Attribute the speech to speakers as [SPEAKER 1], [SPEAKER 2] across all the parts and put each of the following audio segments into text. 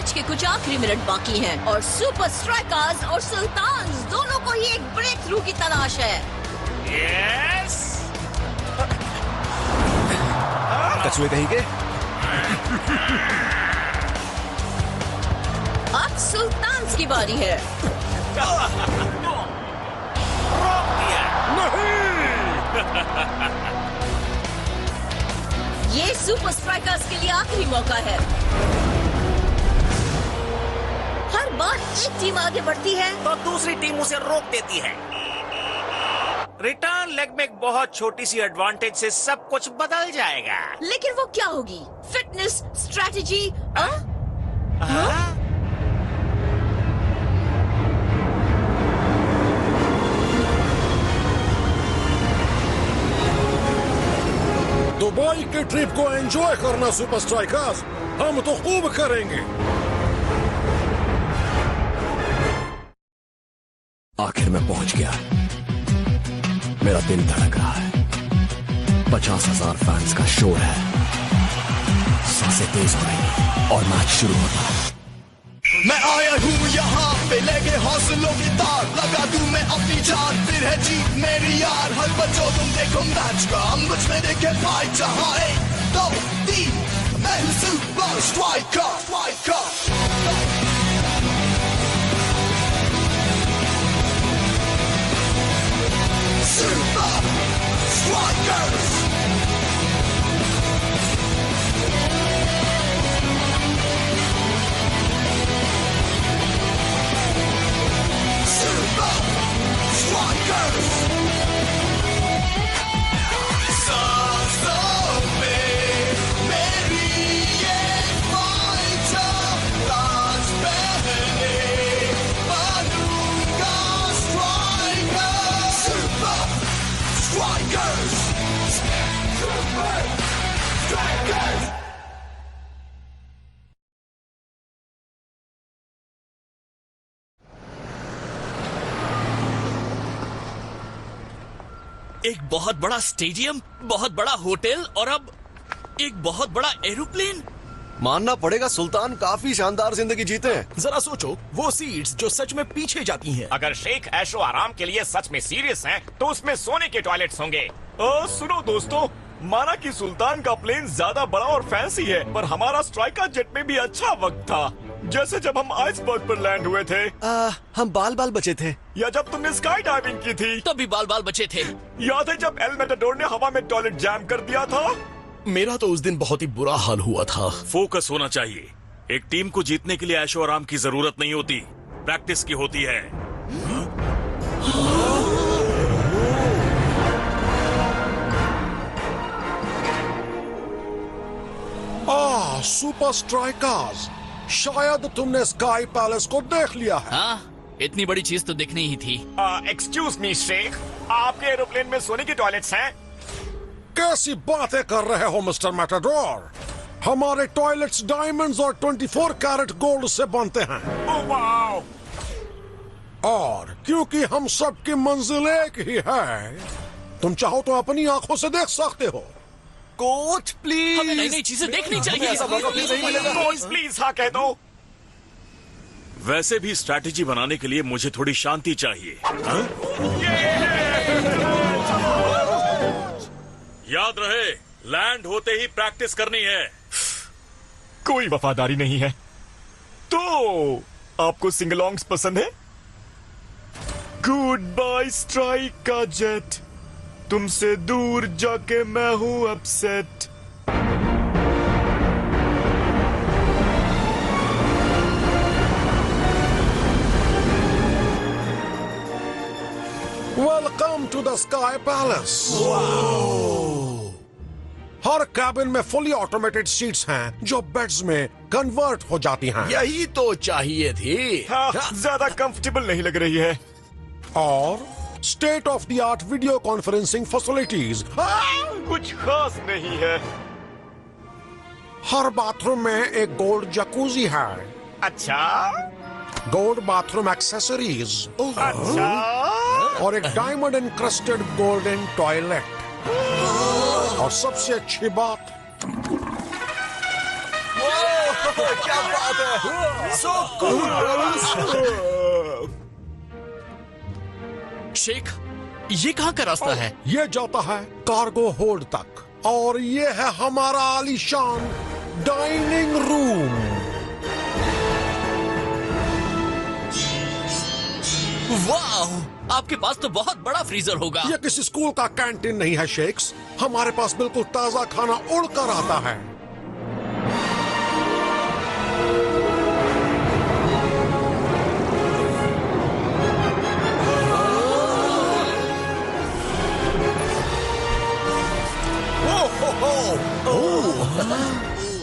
[SPEAKER 1] Match के कुछ आखिरी मिनट बाकी हैं और सुपर स्ट्राइकर्स और सुल्तान दोनों को ही एक ब्रेक थ्रू की तलाश है।
[SPEAKER 2] यस।
[SPEAKER 3] कछुए कहीं के?
[SPEAKER 1] अब सुल्तान की बारी है।
[SPEAKER 2] रोक दिया।
[SPEAKER 1] ये सुपर स्ट्राइकर्स के लिए आखिरी मौका है। हर बार एक टीम आगे बढ़ती है
[SPEAKER 2] तो दूसरी टीम उसे रोक देती है। रिटर्न लेग में एक बहुत छोटी सी एडवांटेज से सब कुछ बदल जाएगा।
[SPEAKER 1] लेकिन वो क्या होगी? Fitness, strategy?
[SPEAKER 4] दुबई के ट्रिप को एंजॉय करना सुपर स्ट्राइकर्स, हम तो खूब करेंगे।
[SPEAKER 3] आखिर मैं पहुंच गया। मेरा दिल धड़क रहा है। 50,000 फैंस का शोर है। सांसें तेज हो रही हैं और मैच शुरू होता है।
[SPEAKER 5] मैं आया हूँ यहाँ पे लेके हौसलों की तार, लगा दूं मैं अपनी जान, फिर है जीत मेरी यार। हर बच्चों तुम देखो मैच का, हम मुझ में देखे फाइट। जहाँ 1, 2, 3 मैं हूँ super striker. Super Strikers! Super Strikers! सांसों में मेरी ये फाइटर, ताज पहने बनूंगा striker. Super Strikers! Super Strikers!
[SPEAKER 6] एक बहुत बड़ा स्टेडियम, बहुत बड़ा होटल और अब एक बहुत बड़ा एरोप्लेन।
[SPEAKER 3] मानना पड़ेगा सुल्तान काफी शानदार जिंदगी जीते हैं।
[SPEAKER 7] जरा सोचो, वो सीट्स जो सच में पीछे जाती हैं।
[SPEAKER 2] अगर शेख ऐशो आराम के लिए सच में सीरियस हैं, तो उसमें सोने के टॉयलेट्स होंगे।
[SPEAKER 8] सुनो दोस्तों, माना कि सुल्तान का प्लेन ज्यादा बड़ा और फैंसी है, पर हमारा स्ट्राइकर जेट में भी अच्छा वक्त था। जैसे जब हम आइसबर्ग पर लैंड हुए थे,
[SPEAKER 3] हम बाल बचे थे।
[SPEAKER 8] या जब तुमने स्काई डाइविंग की थी,
[SPEAKER 6] तभी बाल बचे थे।
[SPEAKER 8] याद है जब एल मेटाडोर ने हवा में टॉयलेट जैम कर दिया था?
[SPEAKER 7] मेरा तो उस दिन बहुत ही बुरा हाल हुआ था।
[SPEAKER 9] फोकस होना चाहिए। एक टीम को जीतने के लिए ऐशो आराम की जरूरत नहीं होती, प्रैक्टिस की होती है।
[SPEAKER 4] सुपर स्ट्राइकर्स, शायद तुमने स्काई पैलेस को देख लिया है।
[SPEAKER 6] हाँ, इतनी बड़ी चीज तो दिखनी ही थी।
[SPEAKER 2] एक्सक्यूज मी शेख, आपके एरोप्लेन में सोने के टॉयलेट्स हैं?
[SPEAKER 4] कैसी बातें कर रहे हो मिस्टर मैटाडोर? हमारे टॉयलेट्स डायमंड्स और 24 कैरेट गोल्ड से बनते हैं।
[SPEAKER 2] Oh wow!
[SPEAKER 4] और क्योंकि हम सबकी मंजिल एक ही है, तुम चाहो तो अपनी आंखों से देख सकते हो।
[SPEAKER 3] कोच प्लीज,
[SPEAKER 6] हमें नई नई चीजें देखनी चाहिए।
[SPEAKER 2] कोच प्लीज हाँ कह दो।
[SPEAKER 9] वैसे भी स्ट्रैटेजी बनाने के लिए मुझे थोड़ी शांति चाहिए। याद रहे, लैंड होते ही प्रैक्टिस करनी है।
[SPEAKER 8] कोई वफादारी नहीं है तो आपको सिंगलोंग्स पसंद है? गुड बाय स्ट्राइक का जेट, तुमसे दूर जाके मैं हूं upset.
[SPEAKER 4] Welcome to the sky palace. हर कैबिन में फुली ऑटोमेटेड सीट्स हैं जो बेड्स में कन्वर्ट हो जाती हैं।
[SPEAKER 7] यही तो चाहिए थी।
[SPEAKER 8] हाँ, ज्यादा कंफर्टेबल नहीं लग रही है।
[SPEAKER 4] और state of the art video conferencing facilities.
[SPEAKER 8] कुछ खास नहीं है।
[SPEAKER 4] हर बाथरूम में एक गोल्ड जकूजी है।
[SPEAKER 2] अच्छा
[SPEAKER 4] गोल्ड बाथरूम एक्सेसरीज।
[SPEAKER 2] अच्छा,
[SPEAKER 4] और एक डायमंड एनक्रस्टेड गोल्डन टॉयलेट। और सबसे अच्छी बात,
[SPEAKER 7] क्या बात है, so cool।
[SPEAKER 6] शेख, ये कहाँ का रास्ता है?
[SPEAKER 4] ये जाता है कार्गो होल्ड तक और ये है हमारा आलीशान डाइनिंग रूम।
[SPEAKER 6] वाह, आपके पास तो बहुत बड़ा फ्रीजर होगा।
[SPEAKER 4] ये किसी स्कूल का कैंटीन नहीं है शेख्स, हमारे पास बिल्कुल ताजा खाना उड़कर आता है।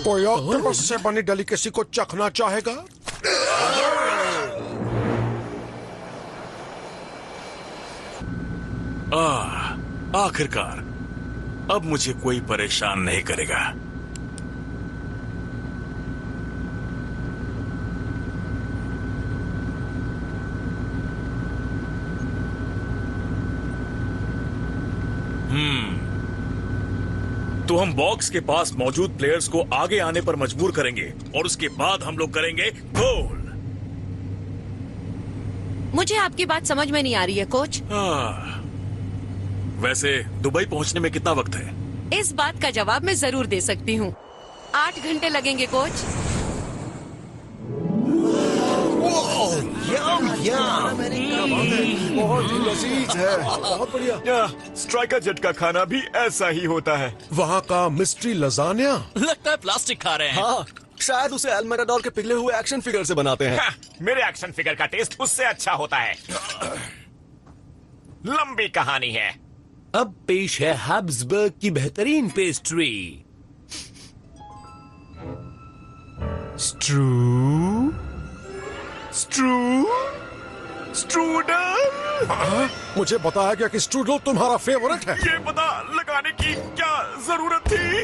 [SPEAKER 4] कोई ऑक्टोपस से बनी डेलिकेसी को चखना चाहेगा?
[SPEAKER 9] आखिरकार अब मुझे कोई परेशान नहीं करेगा। तो हम बॉक्स के पास मौजूद प्लेयर्स को आगे आने पर मजबूर करेंगे और उसके बाद हम लोग करेंगे गोल।
[SPEAKER 1] मुझे आपकी बात समझ में नहीं आ रही है कोच।
[SPEAKER 9] वैसे दुबई पहुंचने में कितना वक्त है?
[SPEAKER 1] इस बात का जवाब मैं जरूर दे सकती हूँ। 8 घंटे लगेंगे कोच।
[SPEAKER 4] बहुत ही लजीज है, बहुत बढ़िया।
[SPEAKER 8] स्ट्राइकर जेट का खाना भी ऐसा ही होता है।
[SPEAKER 4] वहाँ का मिस्ट्री लजानिया
[SPEAKER 6] लगता है प्लास्टिक खा रहे हैं।
[SPEAKER 7] हाँ, शायद उसे एल मैटाडोर के पिघले हुए एक्शन फिगर से बनाते हैं।
[SPEAKER 2] मेरे एक्शन फिगर का टेस्ट उससे अच्छा होता है। लंबी कहानी है।
[SPEAKER 3] अब पेश है हैब्सबर्ग की बेहतरीन पेस्ट्री,
[SPEAKER 8] स्ट्रूडल।
[SPEAKER 4] मुझे बताया गया कि स्ट्रूडल तुम्हारा फेवरेट है।
[SPEAKER 8] ये पता लगाने की क्या जरूरत थी?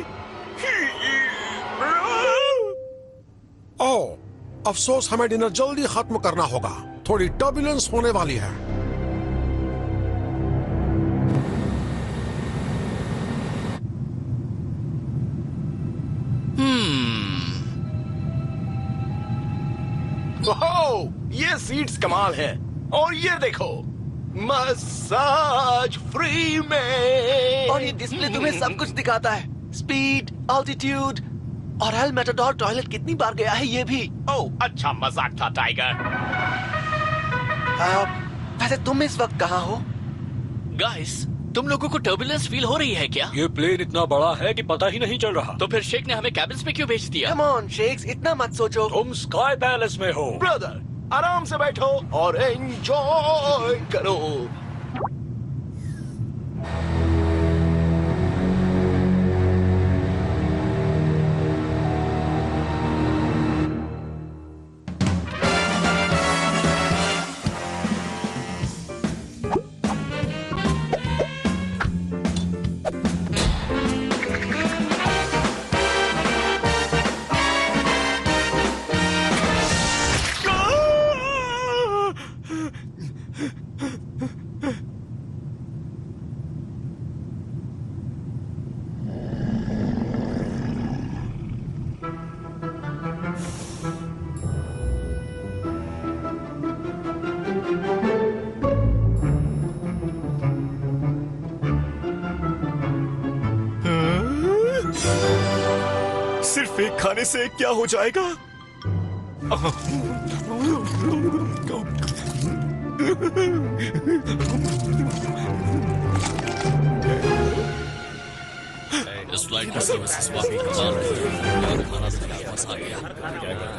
[SPEAKER 4] ओह, अफसोस हमें डिनर जल्दी खत्म करना होगा, थोड़ी टर्बुलेंस होने वाली है।
[SPEAKER 7] ओह, ये सीट्स कमाल है। और ये देखो, मसाज फ्री में। और ये डिस्प्ले तुम्हें सब कुछ दिखाता है, स्पीड, ऑल्टीट्यूड और एल मैटाडोर टॉयलेट कितनी बार गया है ये भी।
[SPEAKER 2] ओह, अच्छा मजाक था टाइगर।
[SPEAKER 7] वैसे तुम इस वक्त कहाँ हो?
[SPEAKER 6] गाइस, तुम लोगों को टर्बुलेंस फील हो रही है क्या?
[SPEAKER 3] ये प्लेन इतना बड़ा है कि पता ही नहीं चल रहा।
[SPEAKER 6] तो फिर शेख ने हमें कैबिन्स में क्यों भेज दिया?
[SPEAKER 7] कम ऑन शेक्स, इतना मत सोचो।
[SPEAKER 3] तुम स्काई पैलेस में हो।
[SPEAKER 7] ब्रदर, आराम से बैठो और एंजॉय करो।
[SPEAKER 8] सिर्फ एक खाने से क्या हो जाएगा?
[SPEAKER 6] इस फ्लाइट की सर्विसेज वाकई कमाल है। खाना से मजा आ गया।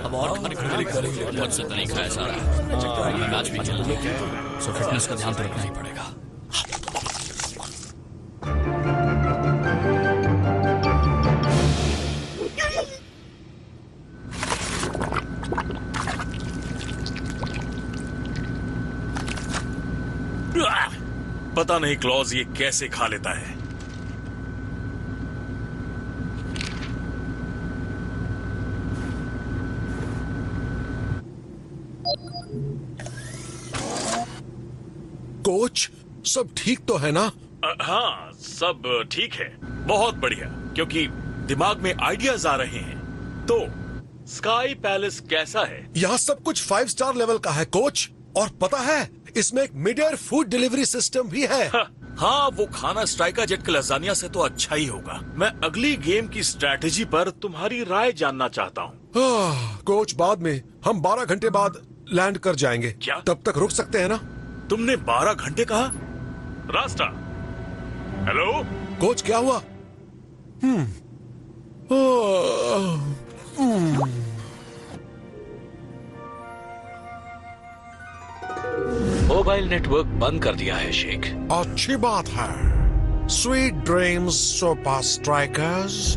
[SPEAKER 6] अब और खाने को मिलेगा, बहुत से तरीका खाया जा रहा है। मैच भी चल रही है, सो फिटनेस का ध्यान तो रखना ही पड़ेगा।
[SPEAKER 9] पता नहीं क्लॉज ये कैसे खा लेता है।
[SPEAKER 4] कोच, सब ठीक तो है ना?
[SPEAKER 9] हाँ, सब ठीक है। बहुत बढ़िया, क्योंकि दिमाग में आइडियाज आ रहे हैं। तो स्काई पैलेस कैसा है?
[SPEAKER 4] यहाँ सब कुछ 5 स्टार लेवल का है कोच। और पता है, इसमें एक mid air food delivery system भी है।
[SPEAKER 9] हाँ, वो खाना स्ट्राइका जेट के लजानिया से तो अच्छा ही होगा। मैं अगली गेम की स्ट्रैटेजी पर तुम्हारी राय जानना चाहता हूँ।
[SPEAKER 4] कोच, बाद में हम 12 घंटे बाद लैंड कर जाएंगे।
[SPEAKER 9] क्या?
[SPEAKER 4] तब तक रुक सकते हैं ना?
[SPEAKER 9] तुमने 12 घंटे कहा? रास्ता, हेलो
[SPEAKER 4] कोच, क्या हुआ?
[SPEAKER 6] मोबाइल नेटवर्क बंद कर दिया है शेख।
[SPEAKER 4] अच्छी बात है। Sweet dreams super strikers.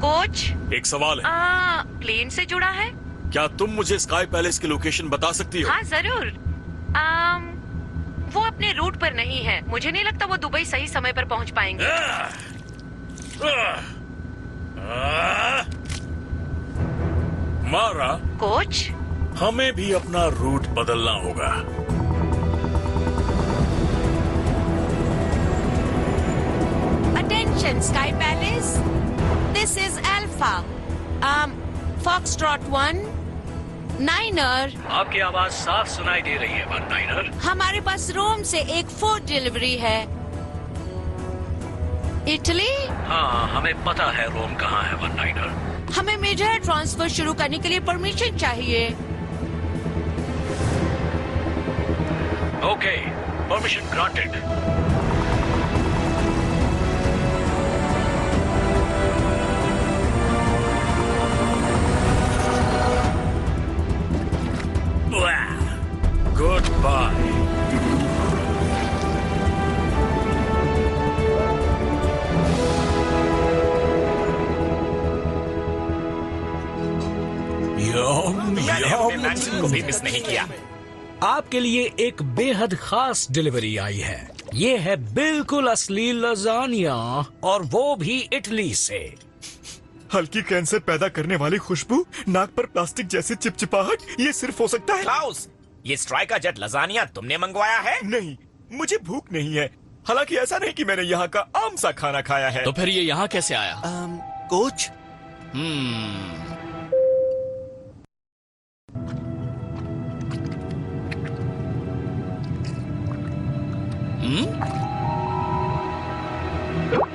[SPEAKER 10] Coach,
[SPEAKER 9] एक सवाल है।
[SPEAKER 10] प्लेन से जुड़ा है?
[SPEAKER 9] क्या तुम मुझे स्काई पैलेस की लोकेशन बता सकती हो?
[SPEAKER 10] हाँ जरूर। वो अपने रूट पर नहीं है। मुझे नहीं लगता वो दुबई सही समय पर पहुंच पाएंगे।
[SPEAKER 9] मारा,
[SPEAKER 10] कोच,
[SPEAKER 9] हमें भी अपना रूट बदलना होगा।
[SPEAKER 1] Attention, Sky Palace. This is Alpha. Foxtrot 1, Niner.
[SPEAKER 6] आपकी आवाज साफ सुनाई दे रही है, 1 नाइनर।
[SPEAKER 1] हमारे पास रोम से एक फूड डिलीवरी है। इटली?
[SPEAKER 6] हाँ, हमें पता है रोम कहाँ है, 1 नाइनर।
[SPEAKER 1] हमें मीडिया ट्रांसफर शुरू करने के लिए परमिशन चाहिए।
[SPEAKER 6] Okay, permission granted.
[SPEAKER 9] Goodbye.
[SPEAKER 2] मैंने अपने मैचिंग को भी मिस नहीं किया।
[SPEAKER 3] आपके लिए एक बेहद खास डिलीवरी आई है। ये है बिल्कुल असली लजानिया, और वो भी इटली से।
[SPEAKER 8] हल्की कैंसर पैदा करने वाली खुशबू, नाक पर प्लास्टिक जैसी चिपचिपाहट, ये सिर्फ हो सकता है।
[SPEAKER 2] क्लाउस, ये स्ट्राइका जेट लजानिया तुमने मंगवाया है?
[SPEAKER 8] नहीं, मुझे भूख नहीं है। हालांकि ऐसा नहीं कि मैंने यहाँ का आम सा खाना खाया है।
[SPEAKER 6] तो फिर ये यहाँ कैसे आया?
[SPEAKER 7] कोच,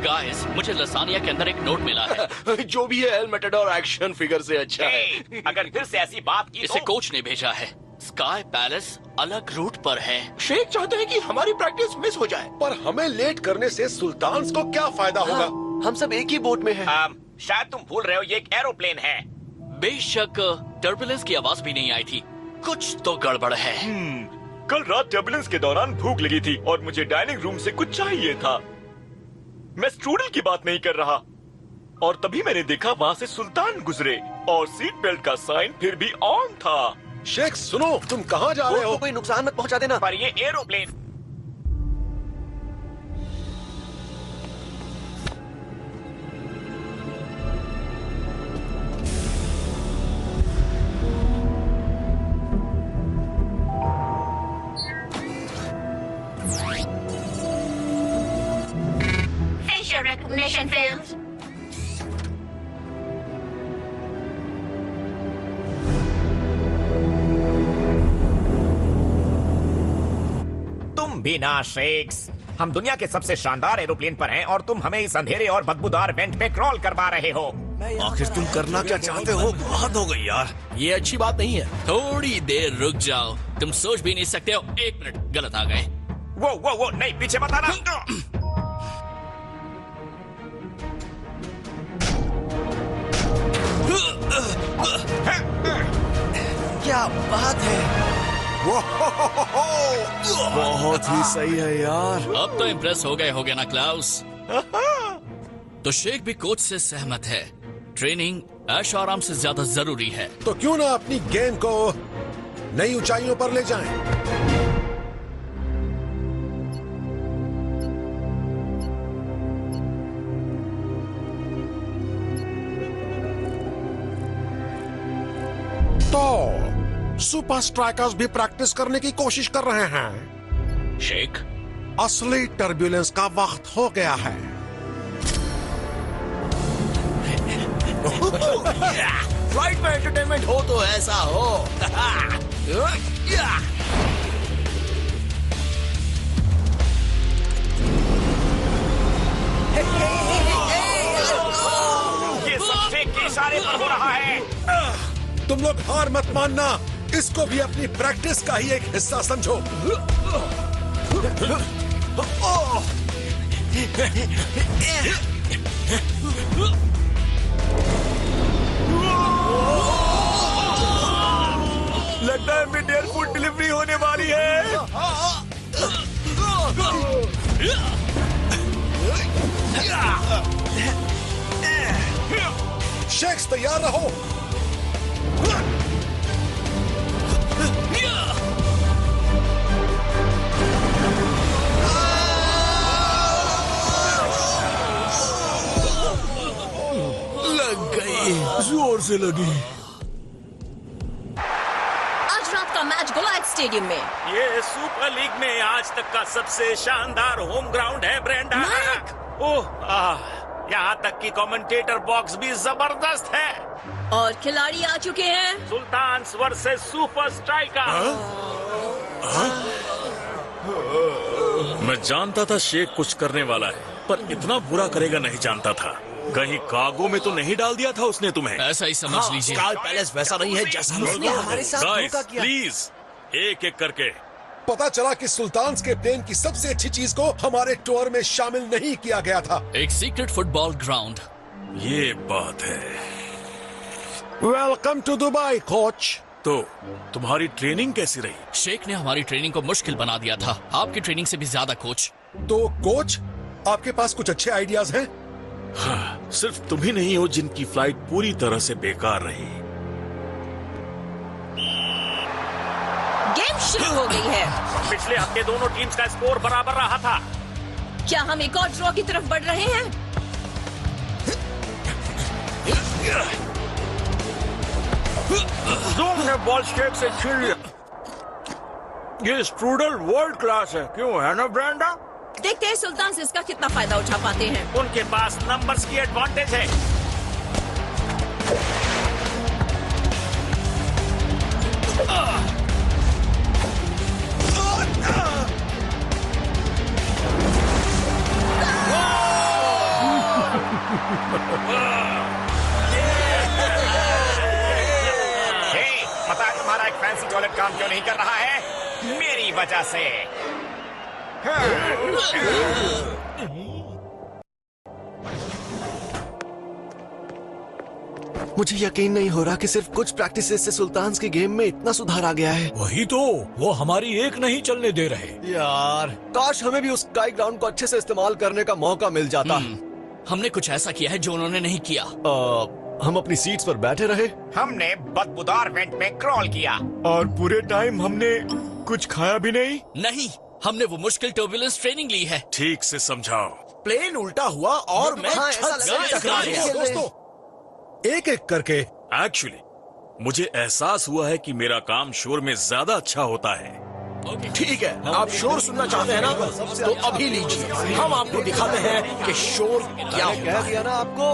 [SPEAKER 6] गाइस, मुझे लसानिया के अंदर एक नोट मिला है।
[SPEAKER 7] जो भी है, एल मेटाडोर एक्शन फिगर से अच्छा है।
[SPEAKER 2] ए, अगर फिर से ऐसी बात की
[SPEAKER 6] इसे
[SPEAKER 2] तो...
[SPEAKER 6] कोच ने भेजा है। स्काई पैलेस अलग रूट पर है।
[SPEAKER 7] शेख चाहते हैं कि हमारी प्रैक्टिस मिस हो जाए।
[SPEAKER 4] पर हमें लेट करने से सुल्तान को क्या फायदा होगा?
[SPEAKER 7] हम सब एक ही बोट में हैं।
[SPEAKER 2] शायद तुम भूल रहे हो, ये एक एरोप्लेन है।
[SPEAKER 6] बेशक टर्बुलेंस की आवाज भी नहीं आई थी। कुछ तो गड़बड़ है।
[SPEAKER 8] कल रात टर्बुलेंस के दौरान भूख लगी थी और मुझे डाइनिंग रूम से कुछ चाहिए था। मैं स्ट्रूडल की बात नहीं कर रहा, और तभी मैंने देखा वहाँ से सुल्तान गुजरे और सीट बेल्ट का साइन फिर भी ऑन था।
[SPEAKER 4] शेख सुनो, तुम कहाँ जा रहे हो?
[SPEAKER 7] कोई नुकसान मत पहुँचा देना।
[SPEAKER 2] पर ये एरोप्लेन...
[SPEAKER 10] Facial recognition failed.
[SPEAKER 2] तुम भी ना शेक्स। हम दुनिया के सबसे शानदार एरोप्लेन पर हैं और तुम हमें इस अंधेरे और बदबूदार वेंट पे क्रॉल करवा रहे हो।
[SPEAKER 3] आखिर तुम करना क्या चाहते हो? बहुत हो गई यार, ये अच्छी बात नहीं है।
[SPEAKER 6] थोड़ी देर रुक जाओ, तुम सोच भी नहीं सकते हो। 1 मिनट, गलत आ गए।
[SPEAKER 2] वो नहीं, पीछे मत आना।
[SPEAKER 7] क्या बात है!
[SPEAKER 3] बहुत ही सही है यार।
[SPEAKER 6] अब तो इम्प्रेस हो गए होगे ना क्लाउस? तो शेख भी कोच से सहमत है। ट्रेनिंग ऐश आराम से ज्यादा जरूरी है।
[SPEAKER 4] तो क्यों ना अपनी गेम को नई ऊंचाइयों पर ले जाएं? तो सुपर स्ट्राइकर्स भी प्रैक्टिस करने की कोशिश कर रहे हैं।
[SPEAKER 6] शेख,
[SPEAKER 4] असली टर्बुलेंस का वक्त हो गया है।
[SPEAKER 3] फ्लाइट में एंटरटेनमेंट हो तो ऐसा हो।
[SPEAKER 2] ये सब शेख के इशारे पर हो रहा है।
[SPEAKER 4] तुम लोग हार मत मानना, इसको भी अपनी प्रैक्टिस का ही एक हिस्सा समझो।
[SPEAKER 2] लगता है मिड एयर फूड डिलीवरी होने वाली है।
[SPEAKER 4] शेक्स तैयार रहो।
[SPEAKER 3] लग गई, जोर से लगी।
[SPEAKER 1] आज रात का मैच गोलायत स्टेडियम में।
[SPEAKER 9] ये सुपर लीग में आज तक का सबसे शानदार होम ग्राउंड है ब्रेंडा। ओह, यहाँ तक कि कमेंटेटर बॉक्स भी जबरदस्त है।
[SPEAKER 1] और खिलाड़ी आ चुके हैं।
[SPEAKER 9] सुल्तान वर्सेस सुपर स्ट्राइकर। मैं जानता था शेख कुछ करने वाला है, पर इतना बुरा करेगा नहीं जानता था। कहीं कागो में तो नहीं डाल दिया था उसने तुम्हें?
[SPEAKER 6] ऐसा ही समझ लीजिए।
[SPEAKER 3] स्काई पैलेस वैसा नहीं है जैसा
[SPEAKER 7] उसने हमारे साथ
[SPEAKER 9] गाइस
[SPEAKER 7] धोखा किया।
[SPEAKER 9] प्लीज एक एक करके।
[SPEAKER 4] पता चला कि सुल्तान्स के प्लेन की सबसे अच्छी चीज को हमारे टूर में शामिल नहीं किया गया था।
[SPEAKER 6] एक सीक्रेट फुटबॉल ग्राउंड।
[SPEAKER 9] ये बात है।
[SPEAKER 4] Welcome to Dubai coach.
[SPEAKER 9] तो तुम्हारी ट्रेनिंग कैसी रही?
[SPEAKER 6] शेख ने हमारी ट्रेनिंग को मुश्किल बना दिया था, आपकी ट्रेनिंग से भी ज्यादा कोच।
[SPEAKER 4] तो कोच, आपके पास कुछ अच्छे आइडियाज हैं?
[SPEAKER 9] हाँ, सिर्फ तुम ही नहीं हो जिनकी फ्लाइट पूरी तरह से बेकार रही।
[SPEAKER 1] गेम शुरू हो गई है।
[SPEAKER 9] पिछले हफ्ते दोनों टीम्स का स्कोर बराबर रहा था।
[SPEAKER 1] क्या हम एक और ड्रॉ की तरफ बढ़ रहे हैं?
[SPEAKER 9] जोम ने बॉल शेख से छीन लिया। ये स्ट्रूडल वर्ल्ड क्लास है, क्यों है ना ब्रेंडा?
[SPEAKER 1] देखते हैं सुल्तान से इसका कितना फायदा उठा पाते हैं।
[SPEAKER 9] उनके पास नंबर्स की एडवांटेज है।
[SPEAKER 2] पता है तुम्हारा एक फैंसी टॉयलेट काम क्यों नहीं कर रहा है? मेरी वजह से।
[SPEAKER 7] मुझे यकीन नहीं हो रहा कि सिर्फ कुछ प्रैक्टिसेस से सुल्तान की गेम में इतना सुधार आ गया है।
[SPEAKER 3] वही तो, वो हमारी एक नहीं चलने दे रहे।
[SPEAKER 7] यार, काश हमें भी उस स्काई ग्राउंड को अच्छे से इस्तेमाल करने का मौका मिल जाता।
[SPEAKER 6] हमने कुछ ऐसा किया है जो उन्होंने नहीं किया।
[SPEAKER 7] हम अपनी सीट्स पर बैठे रहे।
[SPEAKER 2] हमने बदबूदार वेंट में क्रॉल किया।
[SPEAKER 8] और पूरे टाइम हमने कुछ खाया भी नहीं।
[SPEAKER 6] नहीं, हमने वो मुश्किल टर्बुलेंस ट्रेनिंग ली है।
[SPEAKER 9] ठीक से समझाओ।
[SPEAKER 3] प्लेन उल्टा हुआ और मैं
[SPEAKER 7] हाँ, ऐसा
[SPEAKER 3] छत
[SPEAKER 7] लगा
[SPEAKER 3] से
[SPEAKER 7] जैसे
[SPEAKER 3] टकरा
[SPEAKER 7] खेल
[SPEAKER 3] गया।
[SPEAKER 7] रहे हैं।
[SPEAKER 4] दोस्तों, एक एक करके।
[SPEAKER 9] एक्चुअली मुझे एहसास हुआ है कि मेरा काम शोर में ज्यादा अच्छा होता है।
[SPEAKER 3] ठीक है, आप शोर सुनना चाहते हैं ना, तो अभी लीजिए, हम आपको दिखाते हैं कि शोर क्या
[SPEAKER 7] मैंने कह
[SPEAKER 3] होता है।
[SPEAKER 7] दिया ना आपको।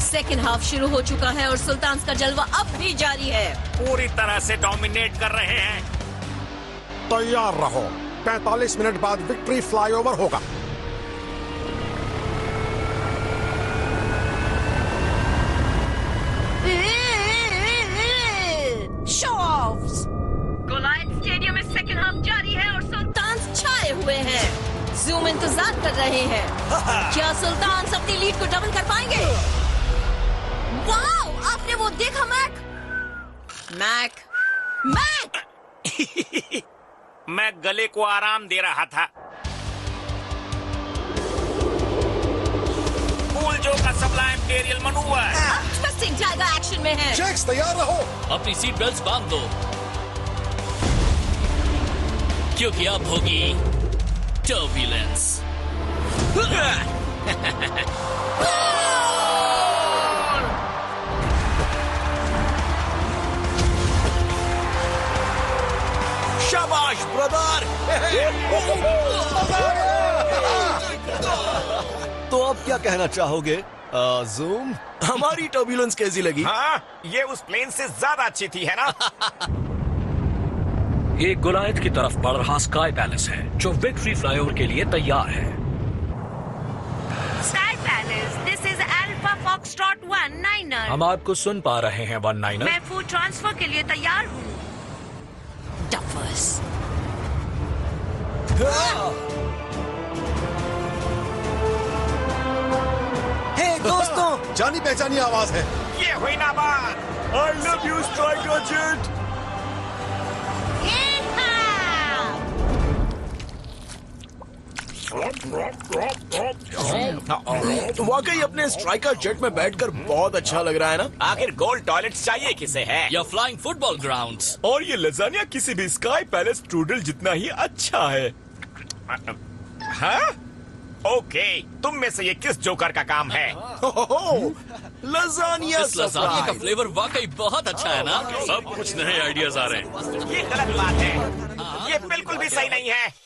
[SPEAKER 1] सेकेंड हाफ शुरू हो चुका है और सुल्तान का जलवा अब भी जारी है।
[SPEAKER 9] पूरी तरह से डोमिनेट कर रहे हैं।
[SPEAKER 4] तैयार रहो, 45 मिनट बाद विक्ट्री फ्लाईओवर होगा।
[SPEAKER 1] शो ऑफ्स। गोलायत स्टेडियम में सेकेंड हाफ जारी है और सुल्तान छाए हुए हैं। जूम इंतजार कर रहे हैं। क्या सुल्तान अपनी लीड को डबल कर पाएंगे? वाओ, आपने वो देखा मैक?
[SPEAKER 9] मैं गले को आराम दे रहा था। फूल जो का सबलाइम एरियल मनूवर।
[SPEAKER 1] अब ट्विस्टिंग टाइगर एक्शन में है।
[SPEAKER 4] शेक्स तैयार रहो।
[SPEAKER 6] अपनी सीट बेल्ट बांध दो, क्योंकि अब होगी टर्बुलेंस।
[SPEAKER 3] शाबाश ब्रदर।
[SPEAKER 7] तो अब क्या कहना चाहोगे?
[SPEAKER 5] जूम, हमारी टर्बुलेंस कैसी लगी?
[SPEAKER 2] हाँ, ये उस प्लेन से ज्यादा अच्छी थी, है ना?
[SPEAKER 11] ये गुलायत की तरफ बढ़ रहा स्काई पैलेस है जो विक्ट्री फ्लाईओवर के लिए तैयार है।
[SPEAKER 10] Sky palace, this is alpha foxtrot 19er।
[SPEAKER 11] हम आपको सुन पा रहे हैं 19er।
[SPEAKER 10] मैं फूड ट्रांसफर के लिए तैयार हूँ।
[SPEAKER 1] डफर्स।
[SPEAKER 5] हे दोस्तों, जानी पहचानी आवाज है।
[SPEAKER 2] ये हुई ना बात।
[SPEAKER 8] I love you striker jet.
[SPEAKER 5] वाकई अपने स्ट्राइकर जेट में बैठकर बहुत अच्छा लग रहा है ना?
[SPEAKER 2] आखिर गोल्ड टॉयलेट्स चाहिए किसे है?
[SPEAKER 6] या फ्लाइंग फुटबॉल ग्राउंड्स।
[SPEAKER 8] और ये लजानिया किसी भी स्काई पैलेस स्ट्रूडल जितना ही अच्छा है।
[SPEAKER 2] हाँ? ओके, तुम में से ये किस जोकर का काम है?
[SPEAKER 5] लजानिया।
[SPEAKER 6] इस लजानिया का फ्लेवर वाकई बहुत अच्छा है ना?
[SPEAKER 9] सब कुछ नए आइडियाज आ रहे हैं।
[SPEAKER 2] ये गलत बात है। ये बिल्कुल भी सही नहीं है।